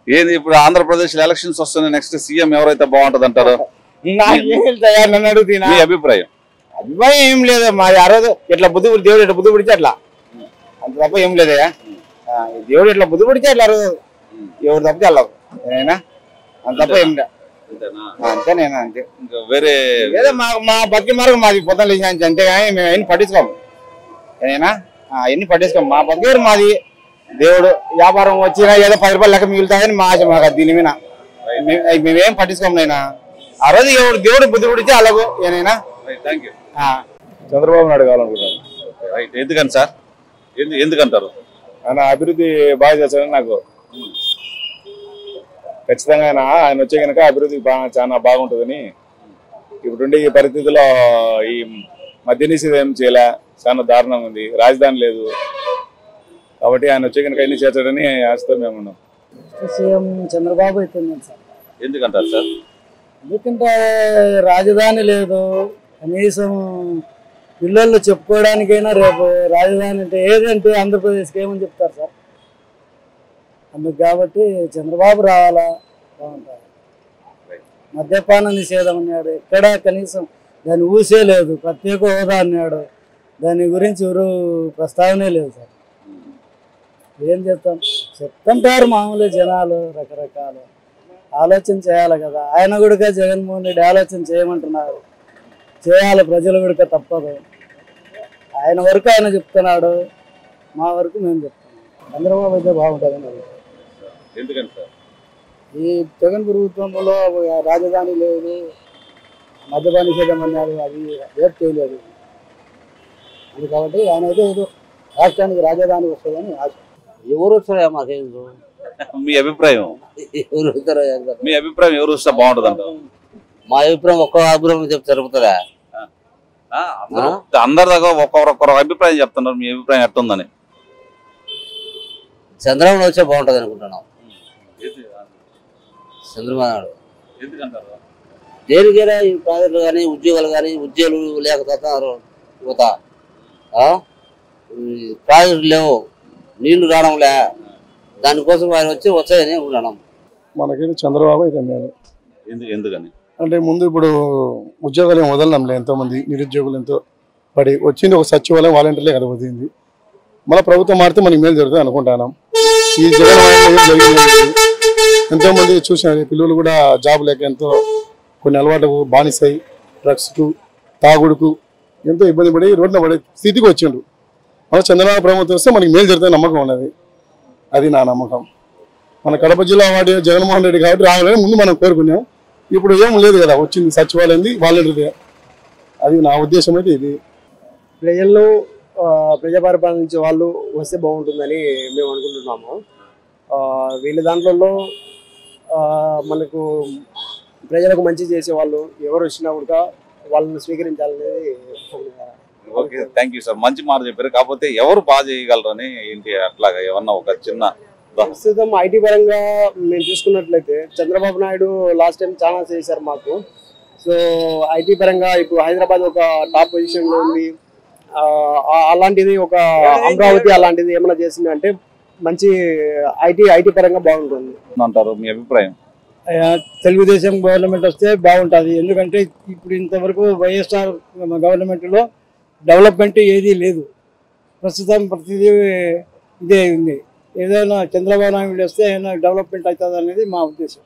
ఏంది ఇప్పుడు ఆంధ్రప్రదేశ్ ఎలక్షన్స్ వస్తున్నాయి, నెక్స్ట్ సీఎం ఎవరైతే బాగుంటది అంటారు? నన్ను అడుగుతున్నా మీ అభిప్రాయం? అభిప్రాయం ఏం లేదు మా ఆ రోజు ఇట్లా బుద్ధి దేవుడు ఇట్లా బుద్ధి పుడితే అట్లా అంత తప్ప ఏం లేదయ్యా. దేవుడు ఇట్లా బుద్ధి పుడితే అట్లా ఎవరు తప్పితే వెళ్ళవు నేనా అంత తప్ప ఏం లేదు. అంతే నేను అంతే వేరే ఏదో మా బతికి మార్గం మాది పొద్దున లేచి అంతే కానీ మేము అవన్నీ పట్టించుకోము. ఏదైనా అవన్నీ పట్టించుకోము. మా బతికి మాది దేవుడు వ్యాపారం వచ్చినా ఏదో 10 రూపాయలు లెక్క మిగులుతాయని మా ఆశ. మాకు దీని మీద మేమేం పట్టించుకోము. నైనా ఆ రోజు దేవుడు బుద్ధి పుడితే అలాగో ఏనైనా. చంద్రబాబు నాయుడు కావాలనుకుంటున్నాను. ఎందుకని సార్? ఎందుకంటారు? ఆయన అభివృద్ధి బాగా చేస్తారని నాకు ఖచ్చితంగా ఆయన వచ్చే కనుక అభివృద్ధి చాలా బాగుంటుందని. ఇప్పుడుండే ఈ పరిస్థితుల్లో ఈ మద్య నిషేధం ఏం చేయలే, చాలా దారుణంగా ఉంది. రాజధాని లేదు కాబట్టి ఆయన వచ్చే కనుక ఎన్ని చేస్తాడని ఆశతో మేము ఉన్నాం. సీఎం చంద్రబాబు అయితే సార్. ఎందుకంటారు సార్? ఎందుకంటే రాజధాని లేదు, కనీసం పిల్లలు చెప్పుకోవడానికైనా రేపు రాజధాని అంటే ఏదంటే ఆంధ్రప్రదేశ్కి ఏమని చెప్తారు సార్. అందుకు కాబట్టి చంద్రబాబు రావాలా బాగుంటుంది. మద్యపాన నిషేధం అన్నాడు, ఎక్కడ కనీసం దాన్ని ఊసే లేదు. ప్రత్యేక హోదా అన్నాడు, దాని గురించి ఎవరు ప్రస్తావనే లేదు సార్. ఏం చెప్తుంటారు మామూలు జనాలు రకరకాలు. ఆలోచన చేయాలి కదా. ఆయన కూడా జగన్మోహన్ రెడ్డి ఆలోచన చేయమంటున్నారు, చేయాలి ప్రజలు కూడా తప్పదు. ఆయన వరకు ఆయన చెప్తున్నాడు, మా వరకు మేము చెప్తున్నాం. చంద్రబాబు అయితే బాగుంటుందని. ఎందుకంటే సార్ ఈ జగన్ ప్రభుత్వంలో రాజధాని లేదు, మద్యపాన నిషేధం అన్నాడు, అది రేపు చేయలేదు. అది కాబట్టి ఆయన అయితే ఏదో రాష్ట్రానికి రాజధాని వస్తుందని ఆశ. ఎవరు వస్తారా మాకేం? మీ అభిప్రాయం? ఎవరు వస్తారా? మీ అభిప్రాయం ఎవరు వస్తే బాగుంటుంది అంటారు? మా అభిప్రాయం ఒక్క అభిప్రాయం చెప్తే సరిపోతుందా? అందరి దగ్గర ఒక్కొక్కరు అభిప్రాయం చెప్తున్నారు. మీ అభిప్రాయం ఎట్టుందని? చంద్రబాబు వచ్చే బాగుంటుంది అనుకుంటున్నాం. చంద్రబాబు నాయుడు దేనికైనా ఈ ప్రాజెక్టులు కానీ ఉద్యోగాలు కానీ ఉద్యోగాలు లేకపోతున్నారు. యువత ప్రాజెక్టులు లేవు, నీళ్లు రావడంలే, దానికోసం ఆయన వచ్చి వచ్చాయని అనుకుంటున్నాం. మనకైతే చంద్రబాబు అయితే మేలు. ఎందుకని అంటే ముందు ఇప్పుడు ఉద్యోగాలు ఏం వదలనంలే. ఎంతోమంది నిరుద్యోగులు ఎంతో పడి వచ్చింది. ఒక సచివాలయం వాలంటీర్లే కదా వదిలింది. మళ్ళీ ప్రభుత్వం మారితే మనకి మేలు జరుగుతుంది అనుకుంటున్నాం. ఈ జగన్ ఎంతోమంది చూసిన పిల్లలు కూడా జాబ్ లేక ఎంతో కొన్ని అలవాట్లకు బానిసై డ్రగ్స్కు తాగుడుకు ఎంతో ఇబ్బంది పడి రోడ్డున పడే స్థితికి వచ్చిండ్రు. మన చంద్రబాబు ప్రభుత్వం వస్తే మనకి మేలు జరుగుతుంది నమ్మకం ఉన్నది. అది నా నమ్మకం. మన కడప జిల్లా వాడి జగన్మోహన్ రెడ్డి కాబట్టి రావాలని ముందు మనం కోరుకున్నాం. ఇప్పుడు ఏం లేదు కదా, వచ్చింది సచివాలయంది వాలంటీర్దే. అది నా ఉద్దేశం అయితే ఇది. ప్రజల్లో ప్రజాపరిపాలన నుంచి వాళ్ళు వస్తే బాగుంటుందని మేము అనుకుంటున్నాము. వీళ్ళ దాంట్లో మనకు ప్రజలకు మంచి చేసే వాళ్ళు ఎవరు వచ్చినా కూడా వాళ్ళని స్వీకరించాలనేది. Okay, thank you sir. మంచి మాట చెప్పారు. కాకపోతే ఎవరు బాగా చేయగలరని ఏంటి అట్లాగా ఏమన్నా ఒక చిన్న ప్రస్తుతం ఐటీ పరంగా మేము చూసుకున్నట్లయితే చంద్రబాబు నాయుడు లాస్ట్ టైం చాలా చేశారు మాకు. సో ఐటీ పరంగా ఇప్పుడు హైదరాబాద్ ఒక టాప్ పొజిషన్లో ఉంది. అలాంటిది ఒక అమరావతి అలాంటిది ఏమైనా చేసింది అంటే మంచి ఐటీ పరంగా బాగుంటుంది అంటారు. మీ అభిప్రాయం? తెలుగుదేశం గవర్నమెంట్ వస్తే బాగుంటుంది. ఎందుకంటే ఇప్పుడు ఇంతవరకు వైఎస్ఆర్ గవర్నమెంట్లో డెవలప్మెంట్ ఏదీ లేదు. ప్రస్తుతం ప్రతిదీ ఇదే ఉంది. ఏదైనా చంద్రబాబు నాయుడు వస్తే ఏదైనా డెవలప్మెంట్ అవుతుంది అనేది మా ఉద్దేశం.